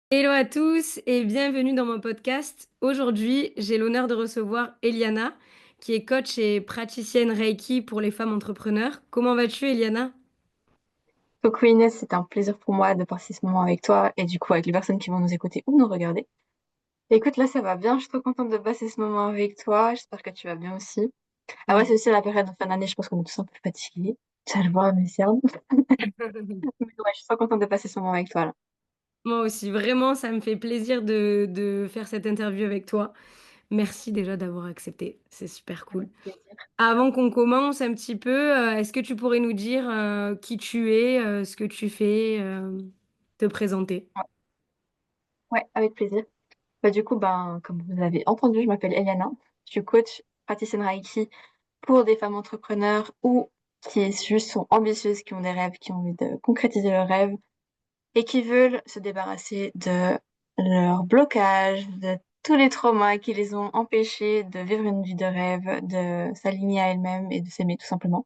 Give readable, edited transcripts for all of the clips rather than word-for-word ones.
Hello à tous et bienvenue dans mon podcast. Aujourd'hui, j'ai l'honneur de recevoir Eliana, qui est coach et praticienne Reiki pour les femmes entrepreneurs. Comment vas-tu, Eliana? Coucou Inès, c'est un plaisir pour moi de passer ce moment avec toi et du coup avec les personnes qui vont nous écouter ou nous regarder. Écoute, là ça va bien, je suis trop contente de passer ce moment avec toi, j'espère que tu vas bien aussi. Après Oui. c'est aussi la période de fin d'année, je pense qu'on est tous un peu fatigués, ça je vois à mes cernes. Mais ouais, je suis trop contente de passer ce moment avec toi là. Moi aussi, vraiment, ça me fait plaisir de faire cette interview avec toi. Merci déjà d'avoir accepté, c'est super cool. Avec plaisir. Avant qu'on commence un petit peu, est-ce que tu pourrais nous dire qui tu es, ce que tu fais, te présenter? Ouais, ouais, avec plaisir. Bah, du coup, comme vous avez entendu, je m'appelle Eliana, je suis coach, praticienne Reiki pour des femmes entrepreneurs ou qui juste sont ambitieuses, qui ont des rêves, qui ont envie de concrétiser leurs rêves et qui veulent se débarrasser de leurs blocages, de tous les traumas qui les ont empêchés de vivre une vie de rêve, de s'aligner à elles-mêmes et de s'aimer tout simplement.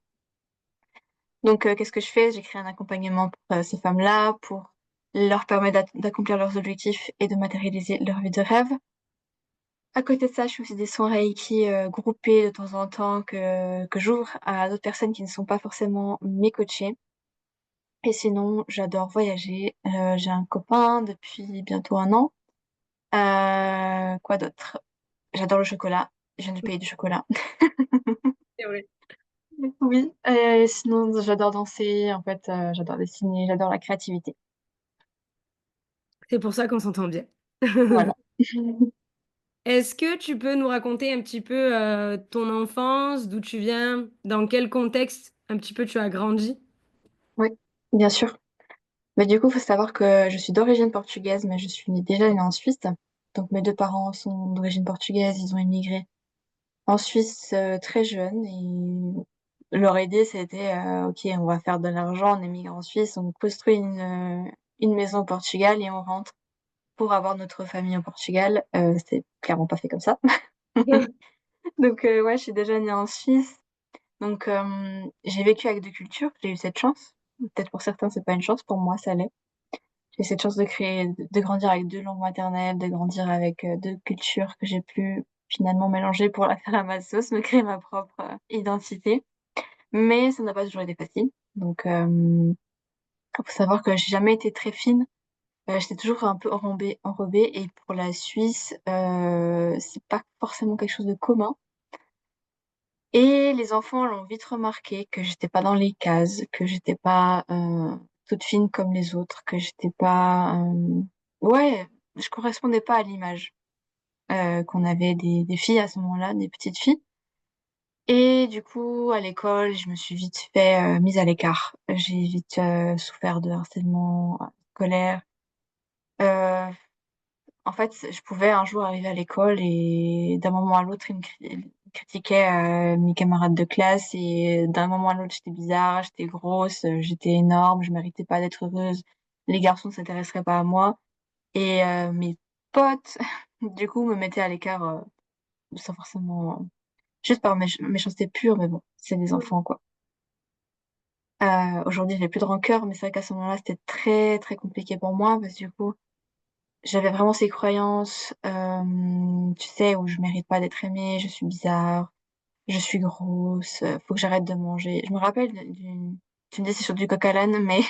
Donc, qu'est-ce que je fais? J'ai créé un accompagnement pour ces femmes-là, pour leur permettre d'accomplir leurs objectifs et de matérialiser leur vie de rêve. À côté de ça, je fais aussi des soins Reiki groupés de temps en temps que j'ouvre à d'autres personnes qui ne sont pas forcément mes coachés. Et sinon, j'adore voyager. J'ai un copain depuis bientôt un an. Quoi d'autre? J'adore le chocolat. Je viens du pays du chocolat. C'est vrai. Oui. Sinon, j'adore danser. En fait, j'adore dessiner. J'adore la créativité. C'est pour ça qu'on s'entend bien. Voilà. Est-ce que tu peux nous raconter un petit peu, ton enfance, d'où tu viens, dans quel contexte un petit peu tu as grandi? Oui, bien sûr. Mais du coup, il faut savoir que je suis d'origine portugaise, mais je suis déjà née en Suisse. Donc, mes deux parents sont d'origine portugaise. Ils ont immigré en Suisse très jeunes. Et leur idée, c'était, OK, on va faire de l'argent, on émigre en Suisse, on construit une maison au Portugal et on rentre pour avoir notre famille au Portugal. C'est clairement pas fait comme ça. Donc, ouais, je suis déjà née en Suisse. Donc, j'ai vécu avec deux cultures. J'ai eu cette chance. Peut-être pour certains, c'est pas une chance. Pour moi, ça l'est. J'ai cette chance de créer, de grandir avec deux langues maternelles, de grandir avec deux cultures que j'ai pu finalement mélanger pour la faire à ma sauce, me créer ma propre identité. Mais ça n'a pas toujours été facile. Donc, faut savoir que j'ai jamais été très fine. J'étais toujours un peu enrobée. Et pour la Suisse, c'est pas forcément quelque chose de commun. Et les enfants l'ont vite remarqué que j'étais pas dans les cases, que j'étais pas toute fine comme les autres, que j'étais pas, ouais, je correspondais pas à l'image qu'on avait des filles à ce moment-là, des petites filles. Et du coup, à l'école, je me suis vite fait mise à l'écart. J'ai vite souffert de harcèlement scolaire. Euh, En fait, je pouvais un jour arriver à l'école et d'un moment à l'autre, ils critiquaient mes camarades de classe et d'un moment à l'autre, j'étais bizarre, j'étais grosse, j'étais énorme, je méritais pas d'être heureuse. Les garçons ne s'intéresseraient pas à moi et mes potes, du coup, me mettaient à l'écart sans forcément, juste par méchanceté pure, mais bon, c'est des enfants, quoi. Aujourd'hui, j'ai plus de rancœur, mais c'est vrai qu'à ce moment-là, c'était très, très compliqué pour moi parce que du coup, j'avais vraiment ces croyances, tu sais, où je mérite pas d'être aimée, je suis bizarre, je suis grosse, faut que j'arrête de manger. Je me rappelle tu me dis c'est sur du coq à l'âne, mais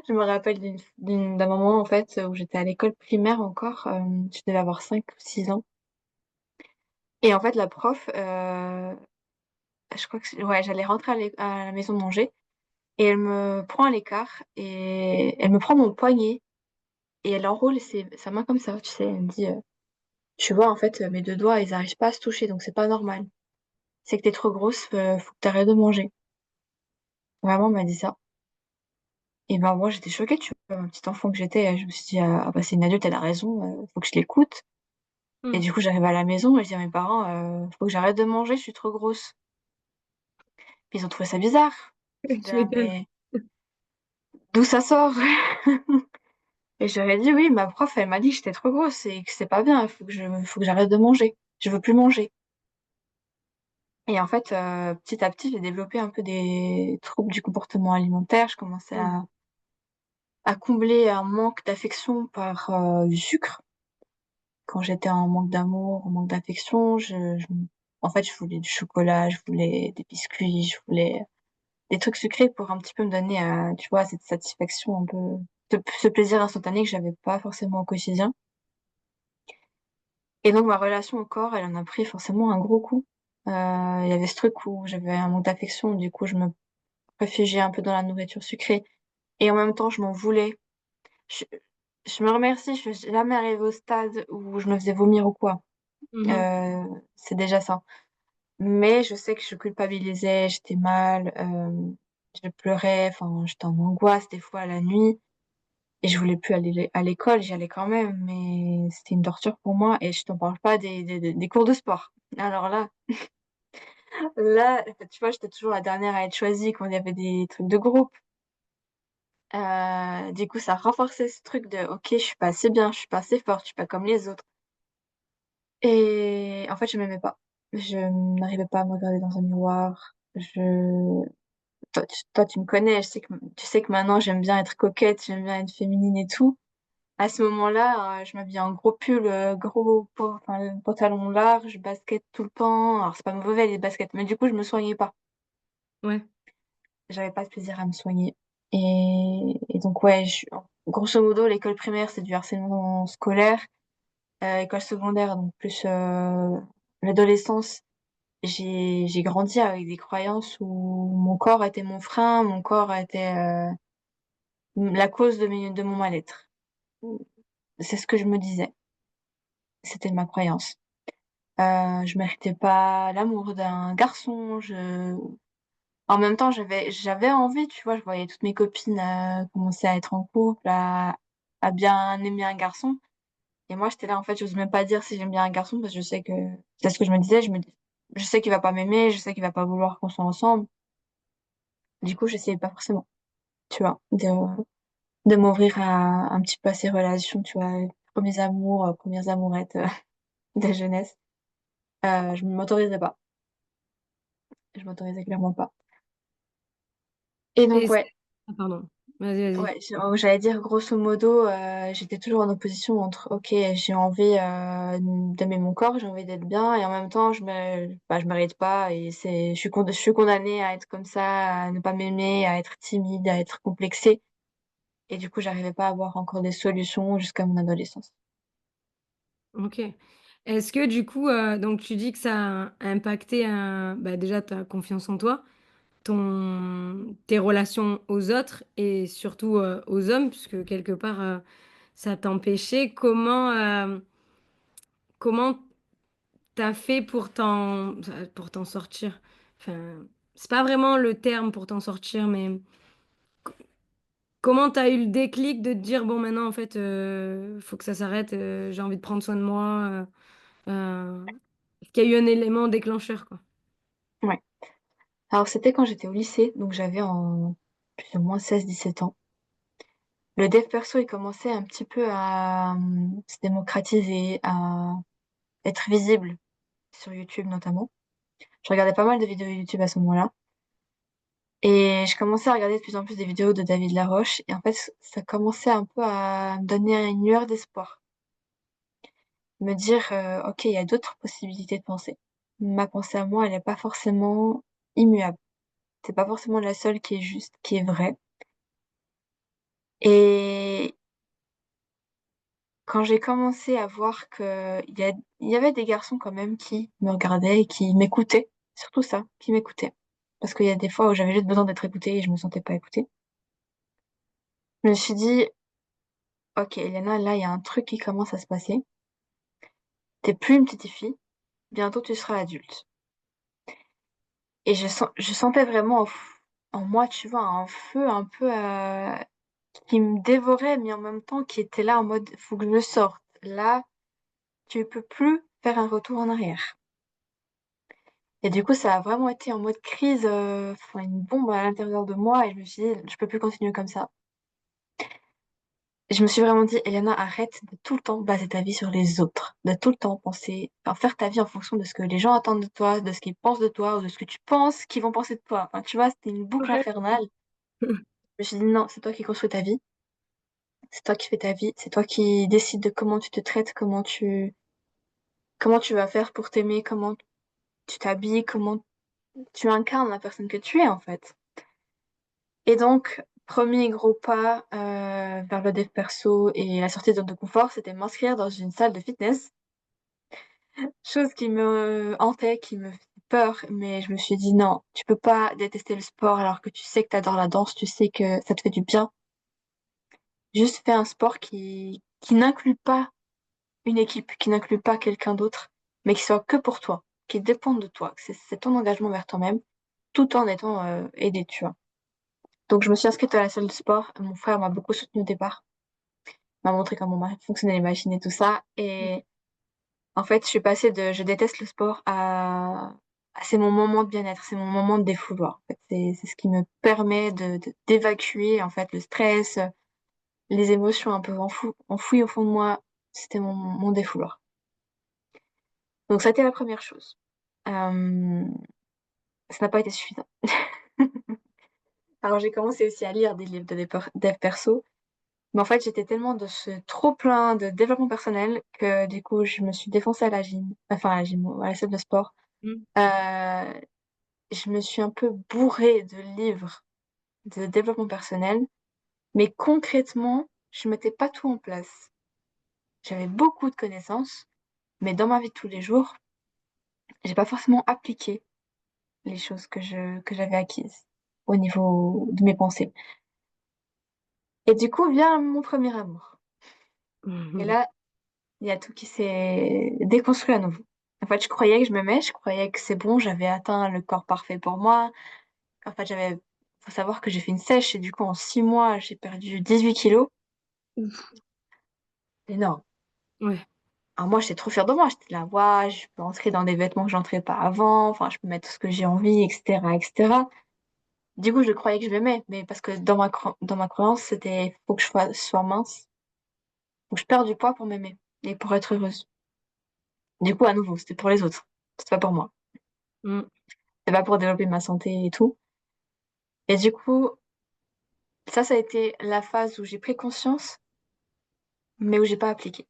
je me rappelle d'un moment, en fait, où j'étais à l'école primaire encore, je devais avoir 5 ou 6 ans. Et en fait, la prof, je crois que ouais, j'allais rentrer à la maison manger et elle me prend à l'écart et elle me prend mon poignet et elle enroule sa main comme ça, tu sais, elle me dit, tu vois, en fait, mes deux doigts, ils arrivent pas à se toucher, donc c'est pas normal. C'est que t'es trop grosse, faut que t'arrêtes de manger. Vraiment, elle m'a dit ça. Et ben moi, j'étais choquée, tu vois, un petit enfant que j'étais, je me suis dit, ah bah c'est une adulte, elle a raison, faut que je l'écoute. Et Mmh. du coup, j'arrive à la maison et je dis à mes parents, faut que j'arrête de manger, je suis trop grosse. Puis ils ont trouvé ça bizarre. J'étais Tu là, m'étonnes. mais d'où ça sort? Et j'aurais dit, oui, ma prof, elle m'a dit que j'étais trop grosse et que c'est pas bien, faut que j'arrête de manger. Je veux plus manger. Et en fait, petit à petit, j'ai développé un peu des troubles du comportement alimentaire. Je commençais Mmh. à combler un manque d'affection par du sucre. Quand j'étais en manque d'amour, en manque d'affection, en fait, je voulais du chocolat, je voulais des biscuits, je voulais des trucs sucrés pour un petit peu me donner, tu vois, cette satisfaction un peu, ce plaisir instantané que j'avais pas forcément au quotidien. Et donc, ma relation au corps, elle en a pris forcément un gros coup. Il y avait ce truc où j'avais un manque d'affection, du coup, je me réfugiais un peu dans la nourriture sucrée. Et en même temps, je m'en voulais. Je, je me remercie, je suis jamais arrivée au stade où je me faisais vomir ou quoi. Mhm. Euh, c'est déjà ça. Mais je sais que je culpabilisais, j'étais mal, je pleurais, enfin, j'étais en angoisse des fois la nuit. Et je voulais plus aller à l'école, j'y allais quand même, mais c'était une torture pour moi. Et je t'en parle pas des cours de sport. Alors là, tu vois, j'étais toujours la dernière à être choisie quand il y avait des trucs de groupe. Du coup, ça a renforcé ce truc de, ok, je suis pas assez bien, je suis pas assez forte, je suis pas comme les autres. Et en fait, je m'aimais pas. Je n'arrivais pas à me regarder dans un miroir. Toi, tu me connais, tu sais que maintenant, j'aime bien être coquette, j'aime bien être féminine et tout. À ce moment-là, je m'habillais en gros pull, enfin, le pantalon large, basket tout le temps. Alors, c'est pas mauvais les baskets, mais du coup, je me soignais pas. Ouais. J'avais pas de plaisir à me soigner. Et donc, ouais, grosso modo, l'école primaire, c'est du harcèlement scolaire. École secondaire, donc plus l'adolescence, j'ai grandi avec des croyances où mon corps était mon frein, mon corps était la cause de mon mal-être. C'est ce que je me disais. C'était ma croyance. Je méritais pas l'amour d'un garçon. En même temps, j'avais envie, tu vois. Je voyais toutes mes copines commencer à être en couple, à bien aimer un garçon. Et moi, j'étais là, en fait, j'ose même pas dire si j'aime bien un garçon parce que je sais que c'est ce que je me disais. Je sais qu'il va pas m'aimer, je sais qu'il va pas vouloir qu'on soit ensemble. Du coup, j'essayais pas forcément, tu vois, de m'ouvrir à un petit peu à ces relations, tu vois, premiers amours, premières amourettes de jeunesse. Je m'autorisais pas. Je m'autorisais clairement pas. Et Et donc, c'est- ouais, Ah, pardon. Vas-y, vas-y. ouais, j'allais dire grosso modo, j'étais toujours en opposition entre, ok, j'ai envie d'aimer mon corps, j'ai envie d'être bien, et en même temps, je mérite pas, et je suis condamnée à être comme ça, à ne pas m'aimer, à être timide, à être complexée, et du coup, j'arrivais pas à avoir encore des solutions jusqu'à mon adolescence. Ok. Est-ce que du coup, donc tu dis que ça a impacté bah, déjà ta confiance en toi, tes relations aux autres et surtout aux hommes, puisque quelque part ça t'empêchait. Comment t'as fait pour t'en sortir? Enfin, c'est pas vraiment le terme pour t'en sortir, mais comment t'as eu le déclic de te dire, bon, maintenant, en fait, faut que ça s'arrête, j'ai envie de prendre soin de moi. Est-ce qu'il y a eu un élément déclencheur, quoi? Ouais. Alors, c'était quand j'étais au lycée, donc j'avais en plus ou moins 16-17 ans. Le dev perso, il commençait un petit peu à se démocratiser, à être visible sur YouTube notamment. Je regardais pas mal de vidéos YouTube à ce moment-là. Et je commençais à regarder de plus en plus des vidéos de David Laroche. Et en fait, ça commençait un peu à me donner une lueur d'espoir. Me dire, OK, il y a d'autres possibilités de pensée. Ma pensée à moi, elle n'est pas forcément immuable. C'est pas forcément la seule qui est juste, qui est vraie. Et quand j'ai commencé à voir que il y avait des garçons quand même qui me regardaient et qui m'écoutaient, surtout ça, qui m'écoutaient. Parce qu'il y a des fois où j'avais juste besoin d'être écoutée et je me sentais pas écoutée. Je me suis dit, ok, Eliana, là, il y a un truc qui commence à se passer. T'es plus une petite fille, bientôt tu seras adulte. Et je sentais vraiment en moi, tu vois, un feu un peu qui me dévorait, mais en même temps qui était là en mode, faut que je le sorte. Là, tu peux plus faire un retour en arrière. Et du coup, ça a vraiment été en mode crise, enfin, une bombe à l'intérieur de moi, et je me suis dit, je peux plus continuer comme ça. Je me suis vraiment dit, Eliana, arrête de tout le temps baser ta vie sur les autres, de tout le temps penser, enfin, faire ta vie en fonction de ce que les gens attendent de toi, de ce qu'ils pensent de toi, ou de ce que tu penses qu'ils vont penser de toi. Enfin, tu vois, c'était une boucle Ouais. infernale. Je me suis dit, non, c'est toi qui construis ta vie. C'est toi qui fais ta vie, c'est toi qui décides de comment tu te traites, comment tu vas faire pour t'aimer, comment tu t'habilles, comment tu incarnes la personne que tu es en fait. Et donc, premier gros pas vers le dev perso et la sortie de zone de confort, c'était m'inscrire dans une salle de fitness. Chose qui me hantait, qui me fait peur, mais je me suis dit non, tu peux pas détester le sport alors que tu sais que t'adores la danse, tu sais que ça te fait du bien. Juste fais un sport qui n'inclut pas une équipe, qui n'inclut pas quelqu'un d'autre, mais qui soit que pour toi, qui dépend de toi, que c'est ton engagement vers toi-même, tout en étant aidé, tu vois. Donc je me suis inscrite à la salle de sport. Mon frère m'a beaucoup soutenue au départ, m'a montré comment fonctionnaient les machines et tout ça. Et en fait, je suis passée de je déteste le sport à c'est mon moment de bien-être, c'est mon moment de défouloir. En fait, c'est ce qui me permet d'évacuer en fait le stress, les émotions un peu enfouies au fond de moi. C'était mon défouloir. Donc ça a été la première chose. Euh, Ça n'a pas été suffisant. Alors j'ai commencé aussi à lire des livres de dev perso, mais en fait j'étais tellement de ce trop plein de développement personnel que du coup je me suis défoncée à la gym, à la salle de sport. Mm. Euh, je me suis un peu bourrée de livres de développement personnel, mais concrètement je mettais pas tout en place. J'avais beaucoup de connaissances, mais dans ma vie de tous les jours, j'ai pas forcément appliqué les choses que j'avais acquises au niveau de mes pensées. Et du coup vient mon premier amour. Et Mhm. là, il y a tout qui s'est déconstruit à nouveau. En fait, je croyais que je m'aimais, je croyais que c'est bon, j'avais atteint le corps parfait pour moi. En fait, faut savoir que j'ai fait une sèche et du coup, en 6 mois, j'ai perdu 18 kilos. Ouf. C'est énorme. Ouais. Alors moi, j'étais trop fière de moi. J'étais là, ouais, je peux entrer dans des vêtements que j'entrais pas avant. Enfin, je peux mettre tout ce que j'ai envie, etc., etc. Du coup, je croyais que je m'aimais, mais parce que dans ma croyance, c'était, faut que sois mince, faut que je perde du poids pour m'aimer et pour être heureuse. Du coup, à nouveau, c'était pour les autres. C'était pas pour moi. Mm. C'était pas pour développer ma santé et tout. Et du coup, ça a été la phase où j'ai pris conscience, mais où j'ai pas appliqué.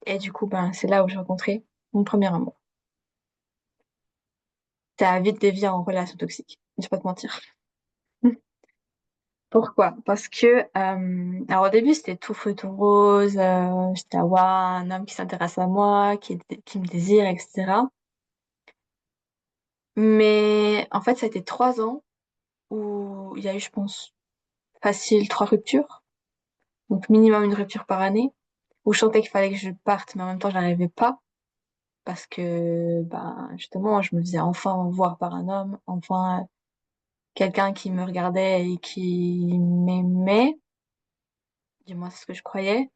Et du coup, ben, c'est là où j'ai rencontré mon premier amour. Ça a vite dévié en relation toxique. Je vais pas te mentir. Pourquoi? Parce que, alors au début, c'était tout feu, tout rose. J'étais là, waouh, un homme qui s'intéresse à moi, qui me désire, etc. Mais en fait, ça a été 3 ans où il y a eu, je pense, facile 3 ruptures. Donc minimum une rupture par année. Où je sentais qu'il fallait que je parte, mais en même temps, j'arrivais pas. Parce que, ben, justement, je me faisais enfin voir par un homme, enfin, quelqu'un qui me regardait et qui m'aimait. Du moins, c'est ce que je croyais.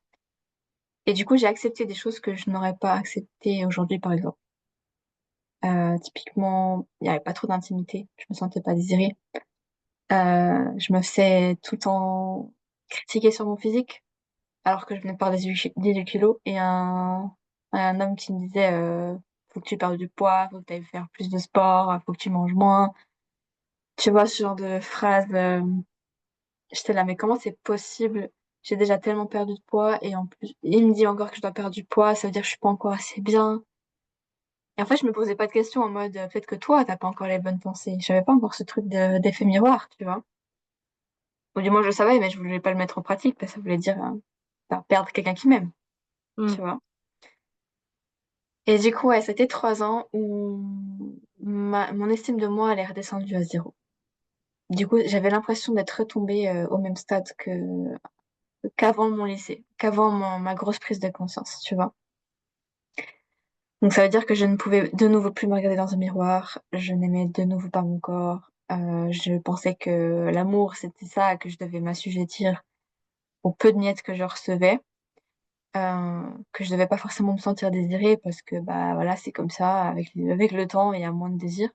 Et du coup, j'ai accepté des choses que je n'aurais pas acceptées aujourd'hui, par exemple. Typiquement, il n'y avait pas trop d'intimité. Je me sentais pas désirée. Je me faisais tout le temps critiquer sur mon physique, alors que je venais de perdre 18 kilos. Et un homme qui me disait, faut que tu perdes du poids, faut que tu ailles faire plus de sport, faut que tu manges moins. Tu vois, ce genre de phrase, j'étais là, mais comment c'est possible? J'ai déjà tellement perdu de poids et en plus, il me dit encore que je dois perdre du poids, ça veut dire que je suis pas encore assez bien. Et en fait, je me posais pas de questions en mode, peut-être que toi, t'as pas encore les bonnes pensées. J'avais pas encore ce truc d'effet miroir, tu vois. Ou du moins, je le savais, mais je voulais pas le mettre en pratique parce que ça voulait dire, bah, perdre quelqu'un qui m'aime, tu Mm. vois. Et du coup, ouais, c'était 3 ans où mon estime de moi, elle est redescendue à zéro. Du coup, j'avais l'impression d'être retombée au même stade qu'avant mon lycée, qu'avant ma grosse prise de conscience, tu vois. Donc ça veut dire que je ne pouvais de nouveau plus me regarder dans un miroir, je n'aimais de nouveau pas mon corps, je pensais que l'amour c'était ça, que je devais m'assujettir au peu de miettes que je recevais, que je devais pas forcément me sentir désirée parce que bah voilà c'est comme ça, avec le temps il y a moins de désir.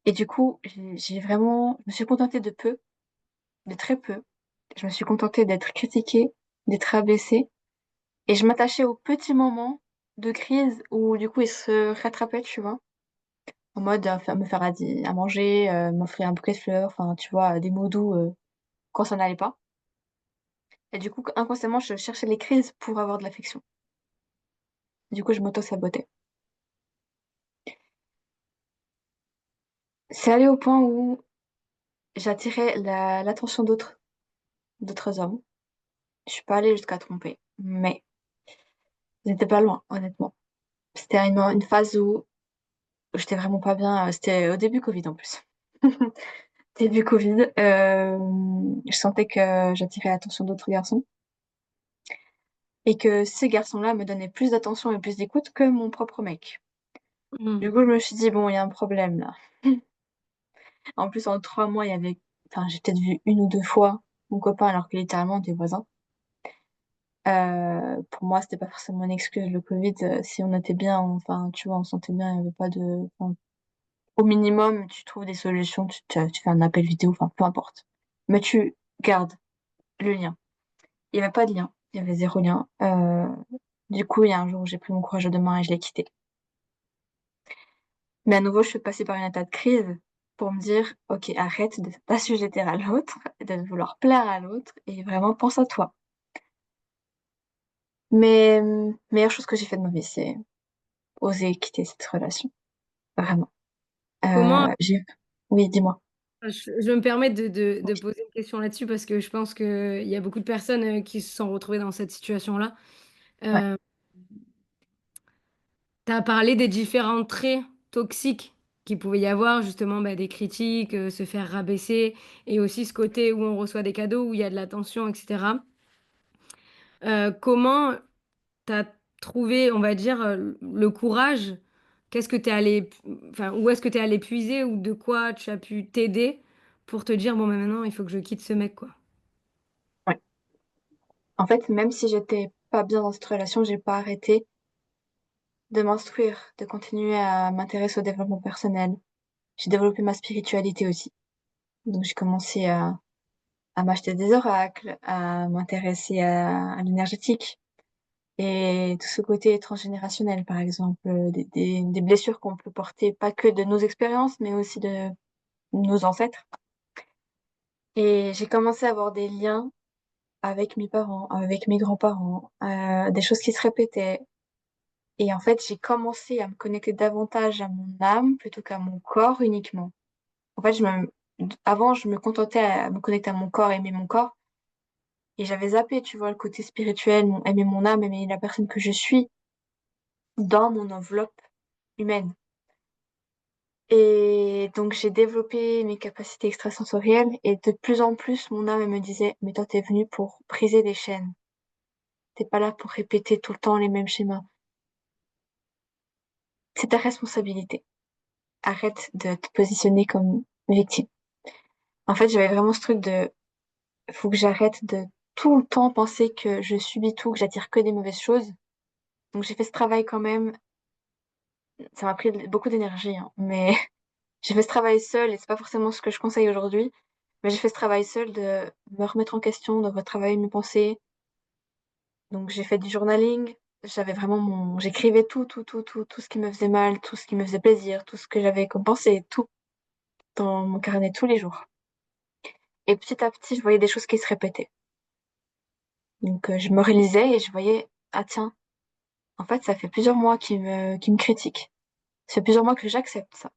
Et du coup je me suis contentée de peu, de très peu. Je me suis contentée d'être critiquée, d'être rabaissée. Et je m'attachais aux petits moments de crise où du coup il se rattrapait, tu vois. En mode me faire à manger, m'offrir un bouquet de fleurs, enfin tu vois, des mots doux quand ça n'allait pas. Et du coup, inconsciemment, je cherchais les crises pour avoir de l'affection. Du coup, je m'auto-sabotais. C'est allé au point où j'attirais l'attention d'autres hommes. Je suis pas allée jusqu'à tromper, mais j'étais pas loin, honnêtement. C'était une phase où j'étais vraiment pas bien. C'était au début Covid en plus. Début Covid, je sentais que j'attirais l'attention d'autres garçons et que ces garçons-là me donnaient plus d'attention et plus d'écoute que mon propre mec. Du Mhm. coup, je me suis dit, bon, il y a un problème là. En plus, en 3 mois, enfin, j'ai peut-être vu une ou deux fois mon copain alors que littéralement, on était voisins. Pour moi, c'était pas forcément une excuse, le Covid. Si on était bien, enfin, tu vois, on sentait bien, il y avait pas de, enfin, au minimum, tu trouves des solutions, tu fais un appel vidéo, enfin, peu importe. Mais tu gardes le lien. Il y avait pas de lien. Il y avait zéro lien. Du coup, il y a un jour où j'ai pris mon courage à deux mains et je l'ai quitté. Mais à nouveau, je suis passée par une état de crise pour me dire, OK, arrête de t'assujetter à l'autre, de vouloir plaire à l'autre et vraiment pense à toi. Mais meilleure chose que j'ai fait de ma vie, c'est oser quitter cette relation. Vraiment. Comment, J'ai... Oui, dis-moi. je me permets de poser une question là-dessus parce que je pense qu'il y a beaucoup de personnes qui se sont retrouvées dans cette situation-là. Ouais. Euh, Tu as parlé des différents traits toxiques qu'il pouvait y avoir, justement bah, des critiques, se faire rabaisser, et aussi ce côté où on reçoit des cadeaux, où il y a de l'attention, etc. Comment tu as trouvé, on va dire, le courage? Qu'est-ce que tu es allé, enfin, où est-ce que tu es allé puiser ou de quoi tu as pu t'aider pour te dire, bon, bah, maintenant, il faut que je quitte ce mec, quoi. Ouais. En fait, même si j'étais pas bien dans cette relation, j'ai pas arrêté de m'instruire, de continuer à m'intéresser au développement personnel. J'ai développé ma spiritualité aussi. Donc, j'ai commencé à m'acheter des oracles, à m'intéresser à l'énergétique et tout ce côté transgénérationnel, par exemple, des blessures qu'on peut porter, pas que de nos expériences, mais aussi de nos ancêtres. Et j'ai commencé à avoir des liens avec mes parents, avec mes grands-parents, des choses qui se répétaient. Et en fait, j'ai commencé à me connecter davantage à mon âme plutôt qu'à mon corps uniquement. En fait, avant, je me contentais à me connecter à mon corps, aimer mon corps. Et j'avais zappé, tu vois, le côté spirituel, aimer mon âme, aimer la personne que je suis dans mon enveloppe humaine. Et donc, j'ai développé mes capacités extrasensorielles et de plus en plus, mon âme elle me disait, mais toi, t'es venu pour briser des chaînes. T'es pas là pour répéter tout le temps les mêmes schémas. C'est ta responsabilité. Arrête de te positionner comme victime. En fait, j'avais vraiment ce truc de, faut que j'arrête de tout le temps penser que je subis tout, que j'attire que des mauvaises choses. Donc, j'ai fait ce travail quand même. Ça m'a pris beaucoup d'énergie, hein, mais j'ai fait ce travail seul et c'est pas forcément ce que je conseille aujourd'hui. Mais j'ai fait ce travail seul de me remettre en question, de retravailler mes pensées. Donc, j'ai fait du journaling. J'avais vraiment j'écrivais tout ce qui me faisait mal, tout ce qui me faisait plaisir, tout ce que j'avais comme pensée, tout dans mon carnet tous les jours. Et petit à petit, je voyais des choses qui se répétaient. Donc, je me réalisais et je voyais, ah tiens, en fait, ça fait plusieurs mois qu'il me critique. Ça fait plusieurs mois que j'accepte ça.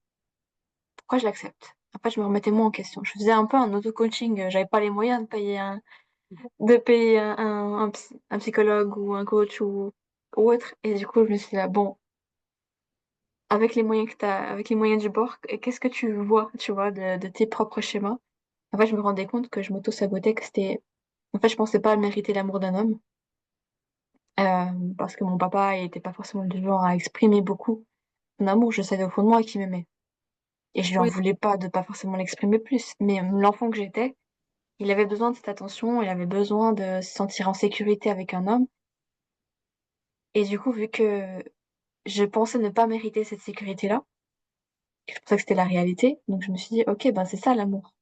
Pourquoi je l'accepte? Après, je me remettais moi en question. Je faisais un peu un auto-coaching. J'avais pas les moyens de payer un psychologue ou un coach ou autre. Et du coup, je me suis dit, ah, bon, avec les moyens que t'as, avec les moyens du bord, qu'est-ce que tu vois, de tes propres schémas? En fait, je me rendais compte que je m'auto-sabotais, que c'était, en fait, je pensais pas mériter l'amour d'un homme. Parce que mon papa il était pas forcément du genre à exprimer beaucoup son amour. Je savais au fond de moi qu'il m'aimait. Et je lui en Oui. voulais pas de pas forcément l'exprimer plus. Mais l'enfant que j'étais, il avait besoin de cette attention, il avait besoin de se sentir en sécurité avec un homme. Et du coup, vu que je pensais ne pas mériter cette sécurité-là, je pensais que c'était la réalité, donc je me suis dit, ok, ben c'est ça l'amour.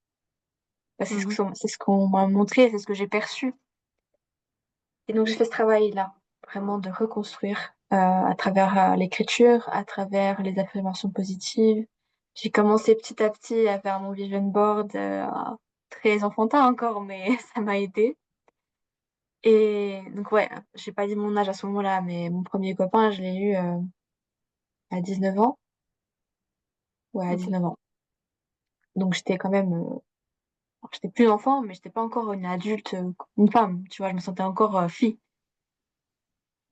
Ben, Mhm. c'est ce qu'on m'a montré, c'est ce que j'ai perçu. Et donc j'ai fait ce travail-là, vraiment de reconstruire à travers l'écriture, à travers les affirmations positives. J'ai commencé petit à petit à faire mon vision board, très enfantin encore, mais ça m'a aidé. Et donc, ouais, j'ai pas dit mon âge à ce moment-là, mais mon premier copain, je l'ai eu à 19 ans. Ouais, à Ok, 19 ans. Donc, j'étais quand même, j'étais plus enfant, mais j'étais pas encore une adulte, une femme, tu vois, je me sentais encore fille.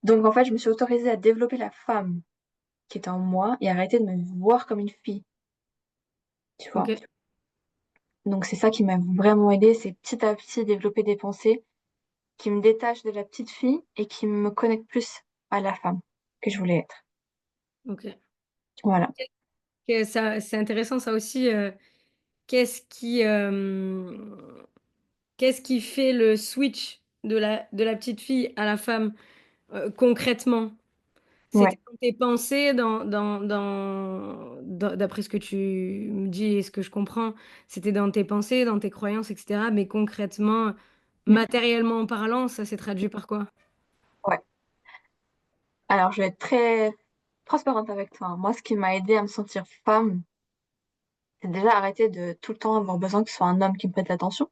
Donc, en fait, je me suis autorisée à développer la femme qui était en moi et arrêter de me voir comme une fille, tu vois. ok, Donc, c'est ça qui m'a vraiment aidée, c'est petit à petit développer des pensées qui me détachent de la petite fille et qui me connectent plus à la femme que je voulais être. ok. Voilà. Et ça, c'est intéressant ça aussi. Qu'est-ce qui, qu'est-ce qui fait le switch de la petite fille à la femme concrètement? Ouais. C'était dans tes pensées, d'après ce que tu me dis et ce que je comprends, c'était dans tes pensées, dans tes croyances, etc. Mais concrètement, Mm. matériellement parlant, ça s'est traduit par quoi? Ouais. Alors, je vais être très transparente avec toi, hein. Moi, ce qui m'a aidée à me sentir femme, c'est déjà arrêter de tout le temps avoir besoin que ce soit un homme qui me prête l'attention.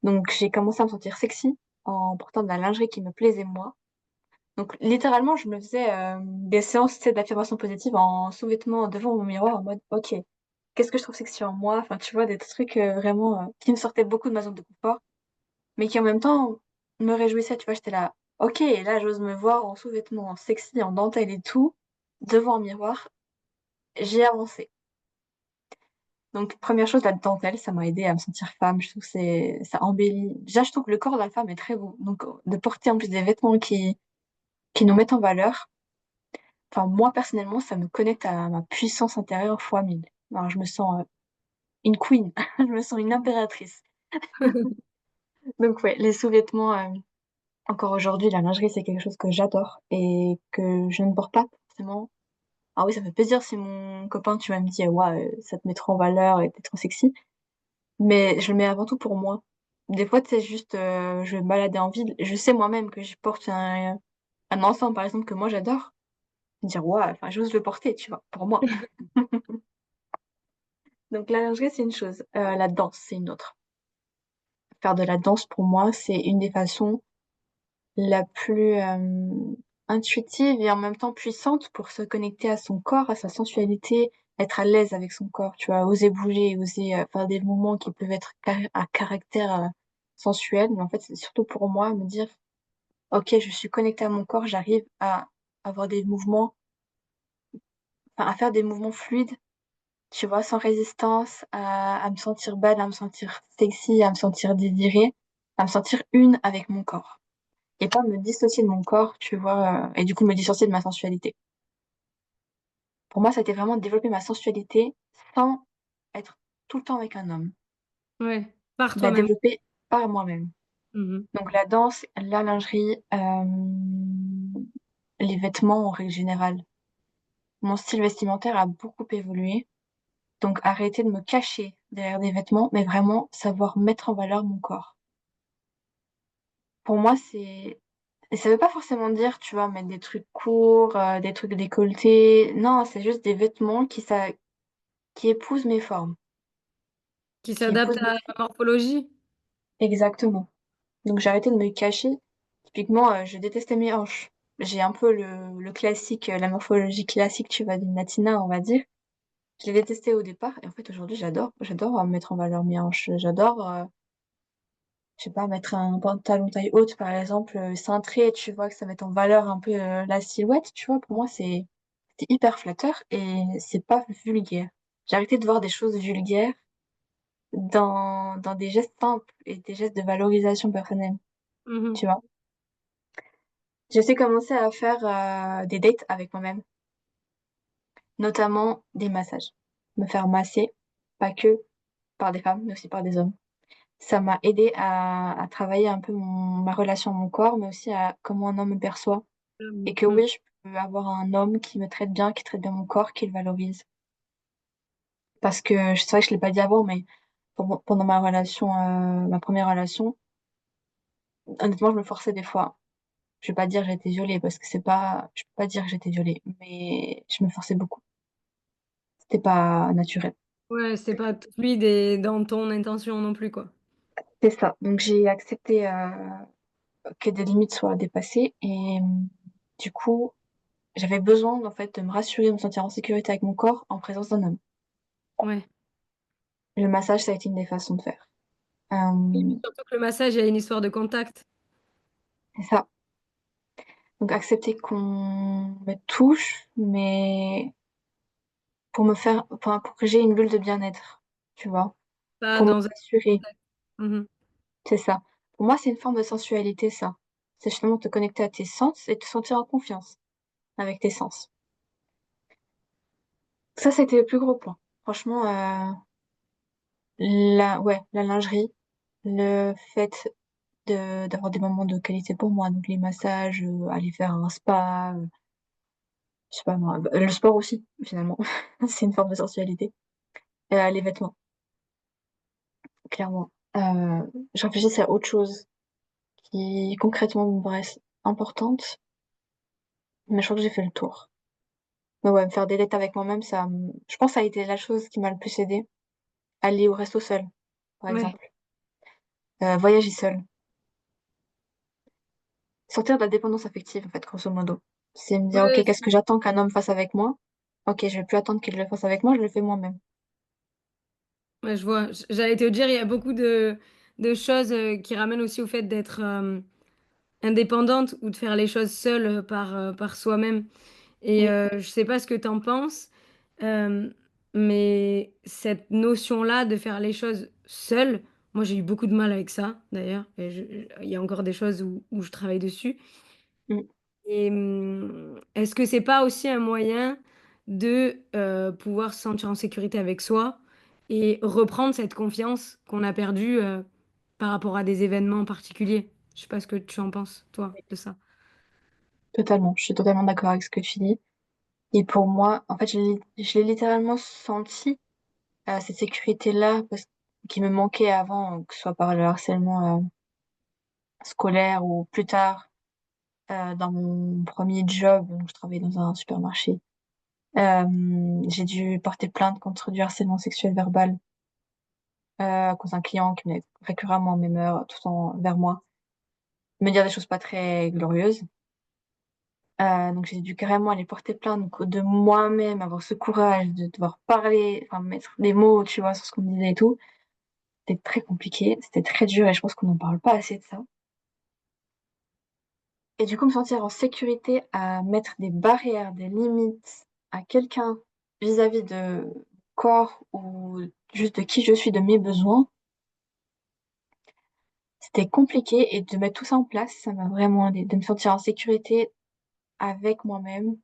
Donc, j'ai commencé à me sentir sexy en portant de la lingerie qui me plaisait moi. Donc, littéralement, je me faisais des séances, tu sais, d'affirmation positive en sous-vêtements devant mon miroir en mode, OK, qu'est-ce que je trouve sexy en moi? Enfin, tu vois, des trucs vraiment qui me sortaient beaucoup de ma zone de confort, mais qui en même temps me réjouissaient. Tu vois, j'étais là, OK, et là, j'ose me voir en sous-vêtements, en sexy, en dentelle et tout, devant un miroir. J'ai avancé. Donc, première chose, la dentelle, ça m'a aidé à me sentir femme. Je trouve que ça embellit. Déjà, je trouve que le corps de la femme est très beau. Donc, de porter en plus des vêtements qui nous mettent en valeur. Enfin, moi, personnellement, ça me connecte à ma puissance intérieure fois 1000. Alors, je me sens une queen. Je me sens une impératrice. Donc, ouais, les sous-vêtements, encore aujourd'hui, la lingerie, c'est quelque chose que j'adore et que je ne porte pas forcément. Ah oui, ça me fait plaisir si mon copain, tu vas me dire, ouais, ça te met trop en valeur et t'es trop sexy. Mais je le mets avant tout pour moi. Des fois, tu sais, juste, je vais me balader en ville. Je sais moi-même que je porte un ensemble, par exemple, que moi j'adore. Je vais me dire, ouais, enfin, j'ose le porter, tu vois, pour moi. Donc, la lingerie, c'est une chose. La danse, c'est une autre. Faire de la danse, pour moi, c'est une des façons la plus intuitive et en même temps puissante pour se connecter à son corps, à sa sensualité, être à l'aise avec son corps, tu vois, oser bouger, oser faire des mouvements qui peuvent être à caractère sensuel. Mais en fait, c'est surtout pour moi me dire, ok, je suis connectée à mon corps, j'arrive à avoir des mouvements, enfin, à faire des mouvements fluides, tu vois, sans résistance, à me sentir belle, à me sentir sexy, à me sentir désirée, à me sentir une avec mon corps. Et pas me dissocier de mon corps, tu vois, et du coup me dissocier de ma sensualité. Pour moi, ça a été vraiment développer ma sensualité sans être tout le temps avec un homme. Ouais, par La toi-même. développer par moi-même. Mhm. Donc la danse, la lingerie, les vêtements en règle générale. Mon style vestimentaire a beaucoup évolué. Donc arrêter de me cacher derrière des vêtements, mais vraiment savoir mettre en valeur mon corps. Pour moi, c'est... Et ça veut pas forcément dire, tu vois, mettre des trucs courts, des trucs décolletés. Non, c'est juste des vêtements qui épousent mes formes, Qui qui s'adapte épousent à mes... la morphologie. Exactement. Donc j'ai arrêté de me cacher. Typiquement, je détestais mes hanches. J'ai un peu le classique, la morphologie classique, tu vois, d'une latina, on va dire. Je l'ai détesté au départ, et en fait aujourd'hui j'adore. J'adore mettre en valeur mes hanches. J'adore, je sais pas, mettre un pantalon taille haute, par exemple, cintré, tu vois, que ça mette en valeur un peu la silhouette, tu vois. Pour moi, c'est hyper flatteur et c'est pas vulgaire. J'ai arrêté de voir des choses vulgaires dans des gestes simples et des gestes de valorisation personnelle, Mhm. tu vois. J'ai aussi commencé à faire des dates avec moi-même, notamment des massages. Me faire masser, pas que par des femmes, mais aussi par des hommes. Ça m'a aidé à travailler un peu ma relation à mon corps, mais aussi à comment un homme me perçoit. Et que Mhm. oui, je peux avoir un homme qui me traite bien, qui traite bien mon corps, qui le valorise. Parce que c'est vrai que je l'ai pas dit avant, mais pendant ma relation, ma première relation, honnêtement, je me forçais des fois. Je vais pas dire que j'ai été violée parce que c'est pas, je peux pas dire que j'ai été violée, mais je me forçais beaucoup. C'était pas naturel. Ouais, c'est pas tout fluide et dans ton intention non plus, quoi. C'est ça. Donc j'ai accepté. que des limites soient dépassées. Et du coup, j'avais besoin, en fait, de me rassurer, de me sentir en sécurité avec mon corps en présence d'un homme. Ouais. Le massage, ça a été une des façons de faire. Oui, Euh, surtout que le massage, il y a une histoire de contact. c'est ça. Donc, accepter qu'on me touche, mais pour me faire, enfin, pour que j'ai une bulle de bien-être, tu vois, Pas pour me dans un rassurer, contact. Mhm. c'est ça. Pour moi, c'est une forme de sensualité, ça. C'est justement te connecter à tes sens et te sentir en confiance avec tes sens. Ça, c'était le plus gros point. Franchement, la lingerie, le fait d'avoir des moments de qualité pour moi, donc les massages, aller faire un spa, je sais pas moi, le sport aussi, finalement, c'est une forme de sensualité. Les vêtements, clairement. Je réfléchissais à autre chose qui concrètement me paraissent importantes, mais je crois que j'ai fait le tour. Mais ouais, me faire des dates avec moi-même, je pense que ça a été la chose qui m'a le plus aidé. Aller au resto seul, par Ouais. exemple. Voyager seul. Sortir de la dépendance affective, en fait, grosso modo. C'est me dire, ok, Ouais, qu'est-ce que j'attends qu'un homme fasse avec moi? Ok, je vais plus attendre qu'il le fasse avec moi, je le fais moi-même. ouais, je vois. J'allais te dire, il y a beaucoup de choses qui ramènent aussi au fait d'être indépendante ou de faire les choses seule par soi-même. Et Oui, je sais pas ce que tu en penses, euh, mais cette notion-là de faire les choses seule, moi j'ai eu beaucoup de mal avec ça d'ailleurs. Et il y a encore des choses où je travaille dessus. mm, Et est-ce que c'est pas aussi un moyen de pouvoir se sentir en sécurité avec soi et reprendre cette confiance qu'on a perdue par rapport à des événements particuliers? Je sais pas ce que tu en penses, toi, de ça. totalement. Je suis totalement d'accord avec ce que tu dis. Et pour moi, en fait, je l'ai littéralement senti, cette sécurité-là, qui me manquait avant, que ce soit par le harcèlement, scolaire ou plus tard, dans mon premier job, donc je travaillais dans un supermarché. J'ai dû porter plainte contre du harcèlement sexuel verbal, à cause d'un client qui venait récurremment, même heure, tout le temps vers moi, me dire des choses pas très glorieuses. Donc j'ai dû carrément aller porter plainte de moi-même, avoir ce courage de devoir parler, enfin mettre des mots, tu vois, sur ce qu'on me disait et tout. C'était très compliqué, c'était très dur et je pense qu'on n'en parle pas assez de ça. Et du coup, me sentir en sécurité à mettre des barrières, des limites à quelqu'un vis-à-vis de mon corps ou juste de qui je suis, de mes besoins, c'était compliqué et de mettre tout ça en place, ça m'a vraiment aidé, de me sentir en sécurité avec moi-même,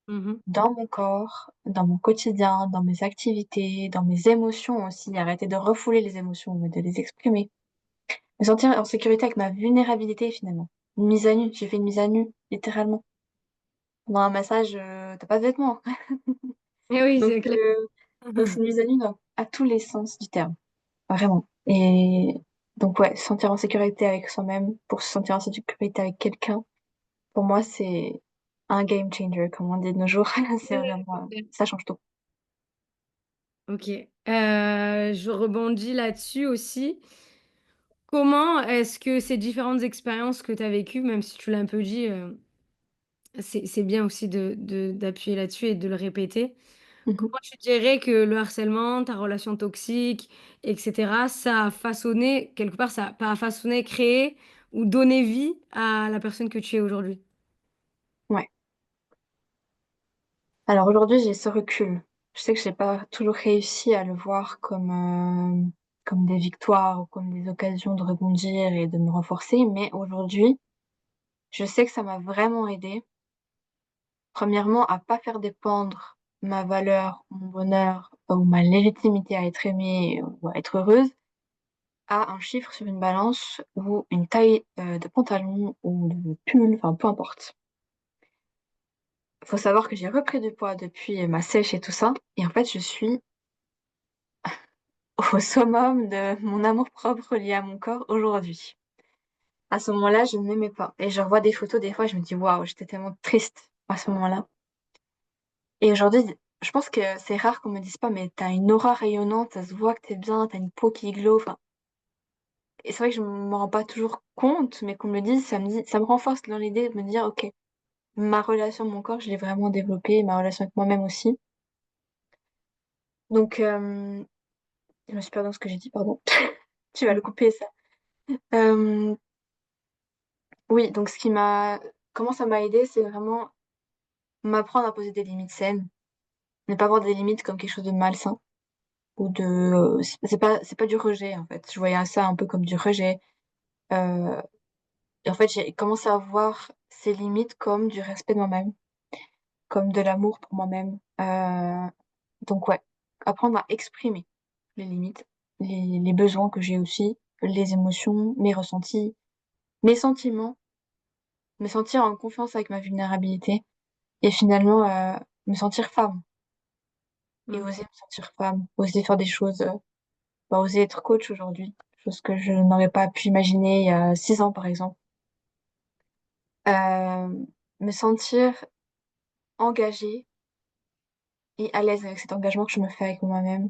Mhm. dans mon corps, dans mon quotidien, dans mes activités, dans mes émotions aussi, arrêter de refouler les émotions, mais de les exprimer. Me sentir en sécurité avec ma vulnérabilité finalement. Une mise à nu, j'ai fait une mise à nu, littéralement. Pendant un massage, t'as pas de vêtements. Eh oui, Donc, c'est clair. c'est une mise à nu à tous les sens du terme, vraiment. Et donc ouais, se sentir en sécurité avec soi-même pour se sentir en sécurité avec quelqu'un, pour moi c'est un game changer, comme on dit de nos jours. C'est vraiment, ça change tout. Ok. Je rebondis là-dessus aussi. Comment est-ce que ces différentes expériences que tu as vécues, même si tu l'as un peu dit, c'est bien aussi d'appuyer là-dessus et de le répéter. Mhm. Comment tu dirais que le harcèlement, ta relation toxique, etc., ça a façonné, quelque part, ça a pas façonné, créé ou donné vie à la personne que tu es aujourd'hui? Ouais. Alors aujourd'hui, j'ai ce recul. Je sais que j'ai pas toujours réussi à le voir comme des victoires ou comme des occasions de rebondir et de me renforcer, mais aujourd'hui, je sais que ça m'a vraiment aidé. Premièrement, à pas faire dépendre ma valeur, mon bonheur ou ma légitimité à être aimée ou à être heureuse à un chiffre sur une balance ou une taille de pantalon ou de pull, enfin peu importe. Faut savoir que j'ai repris du poids depuis ma sèche et tout ça, et en fait, je suis au summum de mon amour-propre lié à mon corps aujourd'hui. À ce moment-là, je ne m'aimais pas. Et je revois des photos, des fois, je me dis, waouh, j'étais tellement triste à ce moment-là. Et aujourd'hui, je pense que c'est rare qu'on me dise pas, mais t'as une aura rayonnante, ça se voit que t'es bien, t'as une peau qui glow. Enfin, Et c'est vrai que je m'en rends pas toujours compte, mais qu'on me le dise, ça me renforce dans l'idée de me dire, ok, ma relation, mon corps, je l'ai vraiment développée, ma relation avec moi-même aussi. Donc, je me suis perdue dans ce que j'ai dit, pardon. Tu vas le couper, ça. Euh, oui, donc comment ça m'a aidé, c'est vraiment m'apprendre à poser des limites saines, ne pas voir des limites comme quelque chose de malsain ou c'est pas du rejet en fait. Je voyais ça un peu comme du rejet. Euh, et en fait, j'ai commencé à voir ces limites comme du respect de moi-même, comme de l'amour pour moi-même. Donc ouais, apprendre à exprimer les limites, les besoins que j'ai aussi, les émotions, mes ressentis, mes sentiments, me sentir en confiance avec ma vulnérabilité et finalement me sentir femme et Mm. oser me sentir femme, oser faire des choses, oser être coach aujourd'hui, chose que je n'aurais pas pu imaginer il y a 6 ans par exemple. Euh, Me sentir engagée et à l'aise avec cet engagement que je me fais avec moi-même.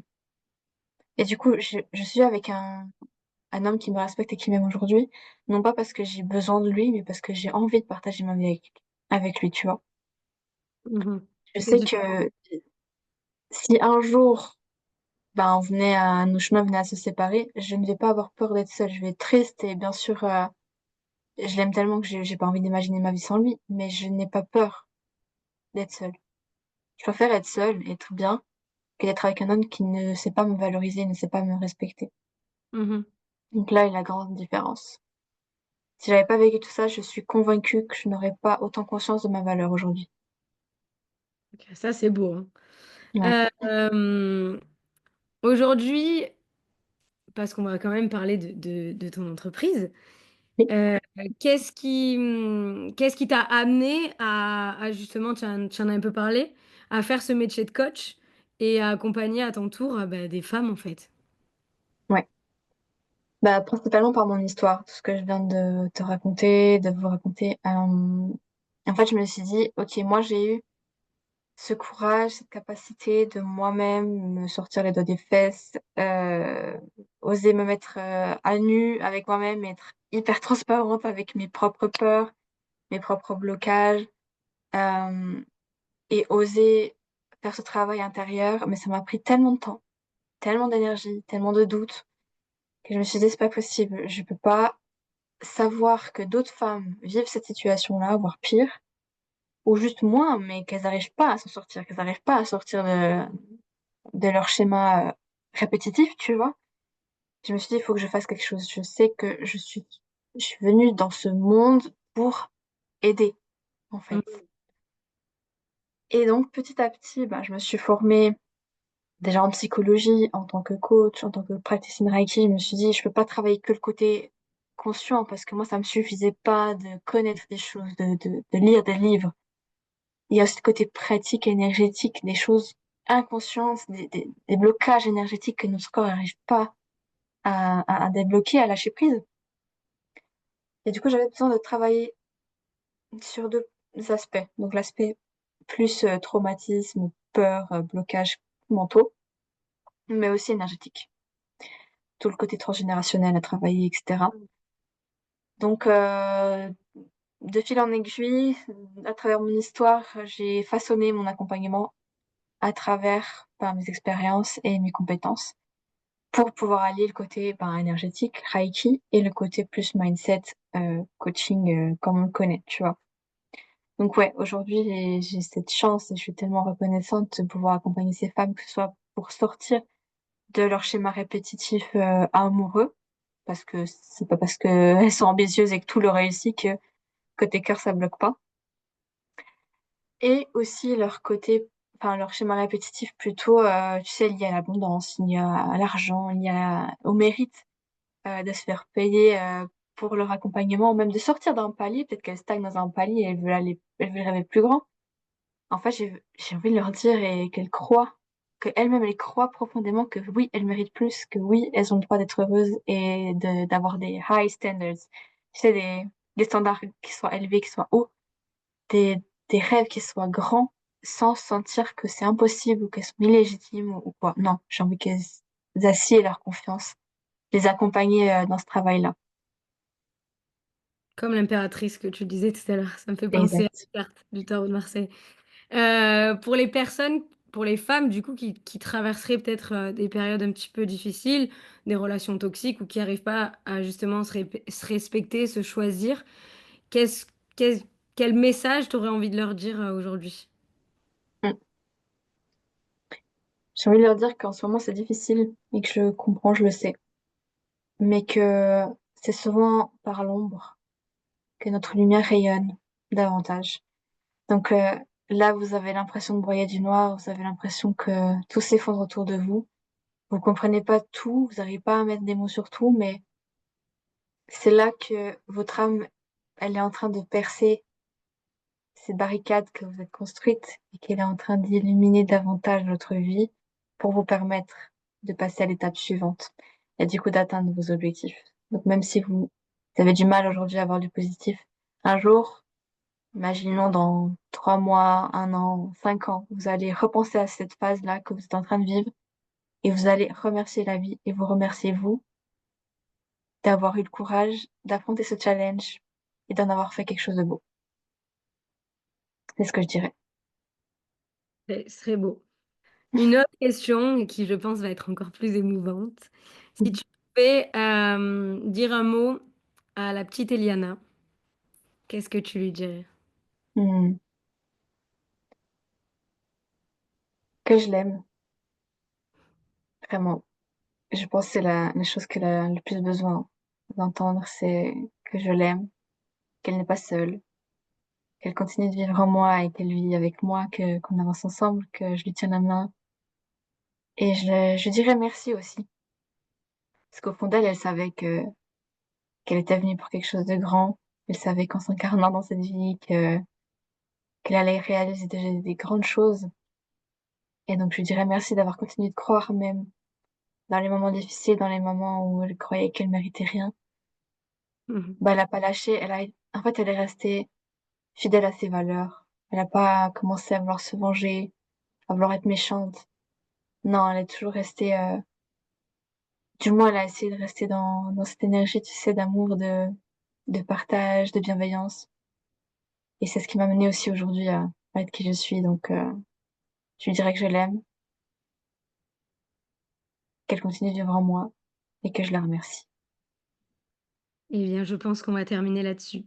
Et du coup, je suis avec un homme qui me respecte et qui m'aime aujourd'hui, non pas parce que j'ai besoin de lui, mais parce que j'ai envie de partager ma vie avec lui, tu vois. Mhm. Je Et sais que si un jour, ben, nos chemins venaient à se séparer, je ne vais pas avoir peur d'être seule. Je vais être triste et bien sûr, je l'aime tellement que j'ai pas envie d'imaginer ma vie sans lui, mais je n'ai pas peur d'être seule. Je préfère être seule et être bien que d'être avec un homme qui ne sait pas me valoriser, ne sait pas me respecter. Mhm. Donc là est la grande différence. Si j'avais pas vécu tout ça, je suis convaincue que je n'aurais pas autant conscience de ma valeur aujourd'hui. Ok, ça, c'est beau, hein. Ouais. Aujourd'hui, parce qu'on va quand même parler de ton entreprise, Oui. euh, qu'est-ce qui t'a amené à justement, tu en as un peu parlé, à faire ce métier de coach et à accompagner à ton tour bah, des femmes, en fait? Ouais. Bah, principalement par mon histoire, tout ce que je viens de te raconter, de vous raconter. En fait, je me suis dit, ok, moi j'ai eu ce courage, cette capacité de moi-même me sortir les doigts des fesses, oser me mettre à nu avec moi-même, être hyper transparente avec mes propres peurs, mes propres blocages, euh, et oser faire ce travail intérieur. Mais ça m'a pris tellement de temps, tellement d'énergie, tellement de doutes, que je me suis dit, c'est pas possible. Je peux pas savoir que d'autres femmes vivent cette situation-là, voire pire, ou juste moins, mais qu'elles n'arrivent pas à s'en sortir, qu'elles n'arrivent pas à sortir de leur schéma répétitif, tu vois. Je me suis dit, il faut que je fasse quelque chose. Je sais que je suis venue dans ce monde pour aider, en fait. Mhm. Et donc, petit à petit, bah, je me suis formée déjà en psychologie, en tant que coach, en tant que praticienne Reiki. Je me suis dit, je peux pas travailler que le côté conscient parce que moi, ça me suffisait pas de connaître des choses, de lire des livres. Il y a aussi le côté pratique, énergétique, des choses inconscientes, des blocages énergétiques que notre corps n'arrive pas à débloquer, à lâcher prise. Et du coup, j'avais besoin de travailler sur deux aspects. Donc l'aspect plus traumatisme, peur, blocage mentaux, mais aussi énergétique. Tout le côté transgénérationnel à travailler, etc. Donc, de fil en aiguille, à travers mon histoire, j'ai façonné mon accompagnement à travers mes expériences et mes compétences pour pouvoir allier le côté énergétique, Reiki, et le côté plus mindset, coaching, comme on le connaît, tu vois. Donc ouais, aujourd'hui, j'ai cette chance et je suis tellement reconnaissante de pouvoir accompagner ces femmes, que ce soit pour sortir de leur schéma répétitif amoureux, parce que c'est pas parce qu'elles sont ambitieuses et que tout leur réussit que côté cœur, ça bloque pas. Et aussi leur côté, leur schéma répétitif plutôt, tu sais, lié à l'abondance, lié à l'argent, lié au mérite de se faire payer pour leur accompagnement, ou même de sortir d'un palier. Peut-être qu'elles stagnent dans un palier et elles veulent rêver plus grand. En fait, j'ai envie de leur dire et qu'elles croient, qu'elles-mêmes, elles croient profondément que oui, elles méritent plus, que oui, elles ont le droit d'être heureuses et d'avoir des high standards. Tu sais, des standards qui soient élevés, qui soient hauts, des, des rêves qui soient grands, sans sentir que c'est impossible ou qu'elles sont illégitimes ou quoi. Non, j'ai envie qu'elles assiedent leur confiance les accompagner dans ce travail-là. Comme l'impératrice que tu disais tout à l'heure, ça me fait penser à Exact. la carte du tarot de Marseille. Pour les personnes, pour les femmes, du coup, qui traverseraient peut-être des périodes un petit peu difficiles, des relations toxiques ou qui n'arrivent pas à justement se respecter, se choisir, qu'est-ce, qu'est- quel message tu aurais envie de leur dire aujourd'hui? Mm. J'ai envie de leur dire qu'en ce moment c'est difficile et que je comprends, je le sais, mais que c'est souvent par l'ombre que notre lumière rayonne davantage. Donc là, vous avez l'impression de broyer du noir, vous avez l'impression que tout s'effondre autour de vous. Vous comprenez pas tout, vous n'arrivez pas à mettre des mots sur tout, mais c'est là que votre âme, elle est en train de percer ces barricades que vous êtes construites et qu'elle est en train d'illuminer davantage votre vie pour vous permettre de passer à l'étape suivante et du coup d'atteindre vos objectifs. Donc même si vous avez du mal aujourd'hui à avoir du positif, un jour, imaginons dans 3 mois, 1 an, 5 ans, vous allez repenser à cette phase-là que vous êtes en train de vivre et vous allez remercier la vie et vous remercier vous d'avoir eu le courage d'affronter ce challenge et d'en avoir fait quelque chose de beau. C'est ce que je dirais. Ce serait beau. Une autre question qui, je pense, va être encore plus émouvante. Si tu pouvais dire un mot à la petite Eliana, qu'est-ce que tu lui dirais? Hmm. Que je l'aime, vraiment. Je pense que c'est la chose qu'elle a le plus besoin d'entendre, c'est que je l'aime, qu'elle n'est pas seule, qu'elle continue de vivre en moi et qu'elle vit avec moi, que qu'on avance ensemble, que je lui tiens la main. Et je dirais merci aussi, parce qu'au fond d'elle, elle savait qu'elle était venue pour quelque chose de grand. Elle savait qu'en s'incarnant dans cette vie, qu'elle allait réaliser des grandes choses. Et donc, je lui dirais merci d'avoir continué de croire même dans les moments difficiles, dans les moments où elle croyait qu'elle méritait rien. Mhm. Bah, elle a pas lâché, en fait, elle est restée fidèle à ses valeurs. Elle a pas commencé à vouloir se venger, à vouloir être méchante. Non, elle est toujours restée, du moins, elle a essayé de rester dans cette énergie, tu sais, d'amour, de partage, de bienveillance. Et c'est ce qui m'a menée aussi aujourd'hui à être qui je suis. Donc, je lui dirais que je l'aime, qu'elle continue de vivre en moi et que je la remercie. Eh bien, je pense qu'on va terminer là-dessus.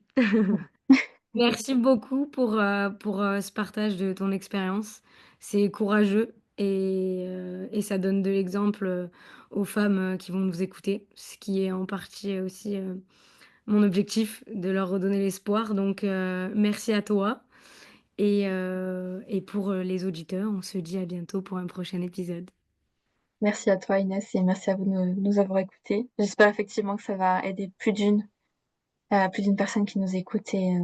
Merci beaucoup pour ce partage de ton expérience. C'est courageux et ça donne de l'exemple aux femmes qui vont nous écouter, ce qui est en partie aussi mon objectif, de leur redonner l'espoir. Donc, merci à toi et pour les auditeurs, on se dit à bientôt pour un prochain épisode. Merci à toi, Inès, et merci à vous de nous avoir écoutés. J'espère effectivement que ça va aider plus d'une personne qui nous écoute et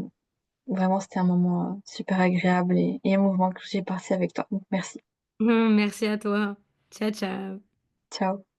vraiment, c'était un moment super agréable et émouvant que j'ai passé avec toi. Donc, merci. Merci à toi. Ciao, ciao. Ciao.